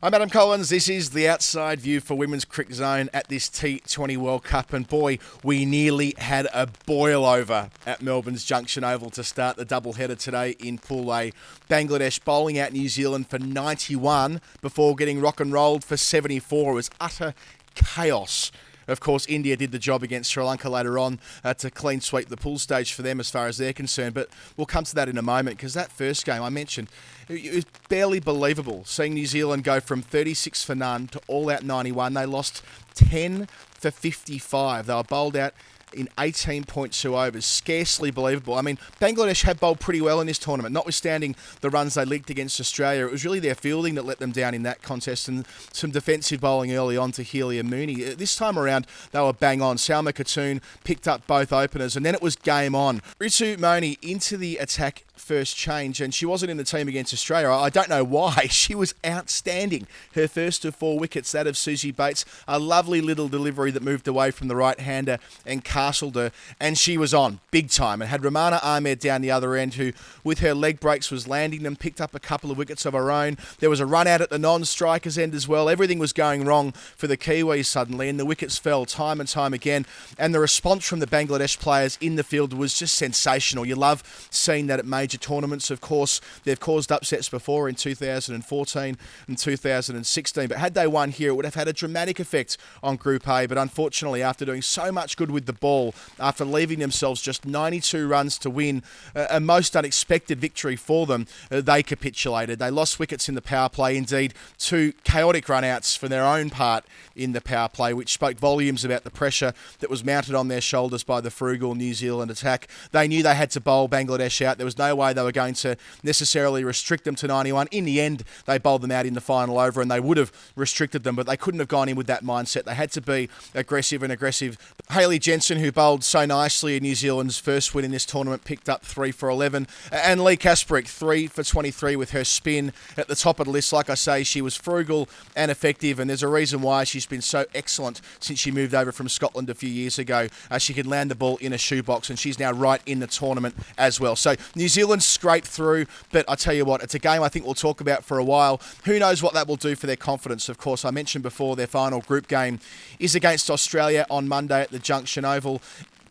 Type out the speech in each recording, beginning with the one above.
I'm Adam Collins. This is the outside view for Women's Cricket Zone at this T20 World Cup. And boy, we nearly had a boil over at Melbourne's Junction Oval to start the doubleheader today in Pool A. Bangladesh bowling out New Zealand for 91 before getting rock and rolled for 74. It was utter chaos. Of course, India did the job against Sri Lanka later on to clean sweep the pool stage for them as far as they're concerned. But we'll come to that in a moment because that first game I mentioned, it was barely believable seeing New Zealand go from 36 for none to all out 91. They lost 10 for 55. They were bowled out in 18.2 overs. Scarcely believable. I mean, Bangladesh had bowled pretty well in this tournament, notwithstanding the runs they leaked against Australia. It was really their fielding that let them down in that contest and some defensive bowling early on to Healy and Mooney. This time around, they were bang on. Salma Khatun picked up both openers, and then it was game on. Ritu Moni into the attack first change, and she wasn't in the team against Australia. I don't know why. She was outstanding. Her first of 4 wickets, that of Susie Bates, a lovely little delivery that moved away from the right-hander and castled her, and she was on big time and had Ramana Ahmed down the other end, who with her leg breaks was landing them, picked up a couple of wickets of her own. There was a run out at the non-strikers end as well. Everything was going wrong for the Kiwis suddenly, and the wickets fell time and time again, and the response from the Bangladesh players in the field was just sensational. You love seeing that at major tournaments. Of course, they've caused upsets before in 2014 and 2016, but had they won here, it would have had a dramatic effect on Group A. But unfortunately, after doing so much good with the ball, after leaving themselves just 92 runs to win, a most unexpected victory for them, they capitulated. They lost wickets in the power play, indeed 2 chaotic run-outs for their own part in the power play, which spoke volumes about the pressure that was mounted on their shoulders by the frugal New Zealand attack. They knew they had to bowl Bangladesh out. There was no way they were going to necessarily restrict them to 91. In the end, they bowled them out in the final over, and they would have restricted them, but they couldn't have gone in with that mindset. They had to be aggressive. Hayley Jensen, who bowled so nicely in New Zealand's first win in this tournament, picked up 3 for 11. And Lee Kasparik, 3 for 23 with her spin at the top of the list. Like I say, she was frugal and effective, and there's a reason why she's been so excellent since she moved over from Scotland a few years ago. She could land the ball in a shoebox, and she's now right in the tournament as well. So New Zealand scraped through, but I tell you what, it's a game I think we'll talk about for a while. Who knows what that will do for their confidence? Of course, I mentioned before their final group game is against Australia on Monday at the Junction Oval.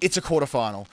It's a quarterfinal.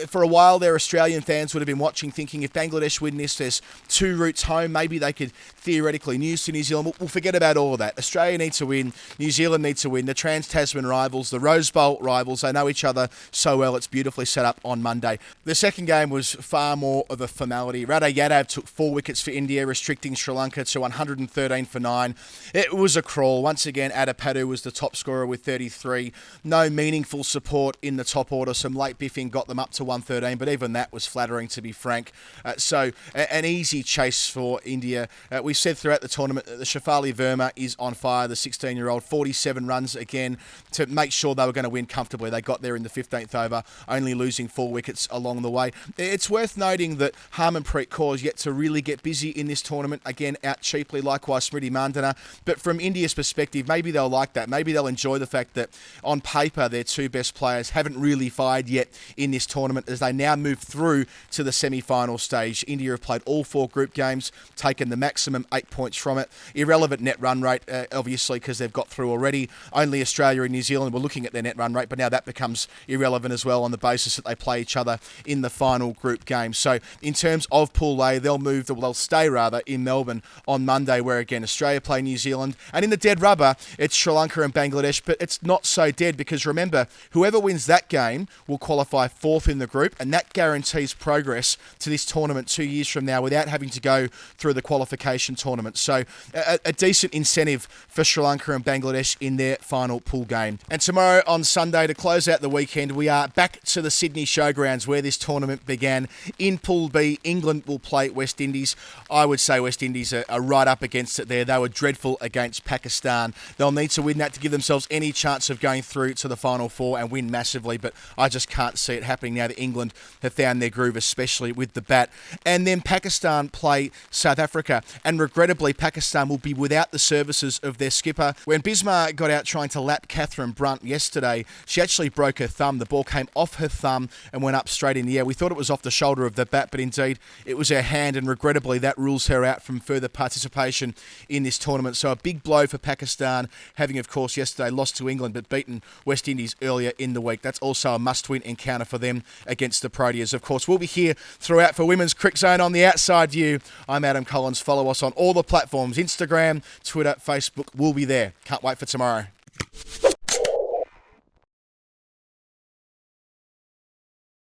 For a while there, Australian fans would have been watching thinking if Bangladesh win this, there's 2 routes home. Maybe they could theoretically news to New Zealand. We'll forget about all of that. Australia needs to win. New Zealand needs to win. The Trans-Tasman rivals, the Rose Bowl rivals, they know each other so well. It's beautifully set up on Monday. The second game was far more of a formality. Radha Yadav took 4 wickets for India, restricting Sri Lanka to 113 for 9. It was a crawl. Once again, Adapadu was the top scorer with 33. No meaningful support in the top order. Some late biffing got them up to 113, but even that was flattering, to be frank. So an easy chase for India. We've said throughout the tournament that the Shafali Verma is on fire, the 16-year-old, 47 runs again to make sure they were going to win comfortably. They got there in the 15th over, only losing 4 wickets along the way. It's worth noting that Harmanpreet Kaur is yet to really get busy in this tournament. Again, out cheaply, likewise Smriti Mandana. But from India's perspective, maybe they'll like that. Maybe they'll enjoy the fact that on paper their 2 best players haven't really fired yet in this tournament as they now move through to the semi-final stage. India have played all 4 group games, taken the maximum 8 points from it. Irrelevant net run rate, obviously, because they've got through already. Only Australia and New Zealand were looking at their net run rate, but now that becomes irrelevant as well on the basis that they play each other in the final group game. So in terms of Pool A, they'll stay in Melbourne on Monday, where again Australia play New Zealand, and in the dead rubber it's Sri Lanka and Bangladesh. But it's not so dead because remember, whoever wins that game will qualify 4th in the group, and that guarantees progress to this tournament 2 years from now without having to go through the qualification tournament. So a decent incentive for Sri Lanka and Bangladesh in their final pool game. And tomorrow on Sunday, to close out the weekend, we are back to the Sydney Showgrounds where this tournament began. In Pool B, England will play West Indies. I would say West Indies are right up against it there. They were dreadful against Pakistan. They'll need to win that to give themselves any chance of going through to the final 4 and win massively. But but I just can't see it happening now that England have found their groove, especially with the bat. And then Pakistan play South Africa, and regrettably Pakistan will be without the services of their skipper. When Bismarck got out trying to lap Catherine Brunt yesterday, she actually broke her thumb. The ball came off her thumb and went up straight in the air. We thought it was off the shoulder of the bat, but indeed it was her hand, and regrettably that rules her out from further participation in this tournament. So a big blow for Pakistan, having of course yesterday lost to England but beaten West Indies earlier in the week. That's also a must-win encounter for them against the Proteas. Of course, we'll be here throughout for Women's Cricket Zone on the Outside View. I'm Adam Collins. Follow us on all the platforms, Instagram, Twitter, Facebook. We'll be there. Can't wait for tomorrow.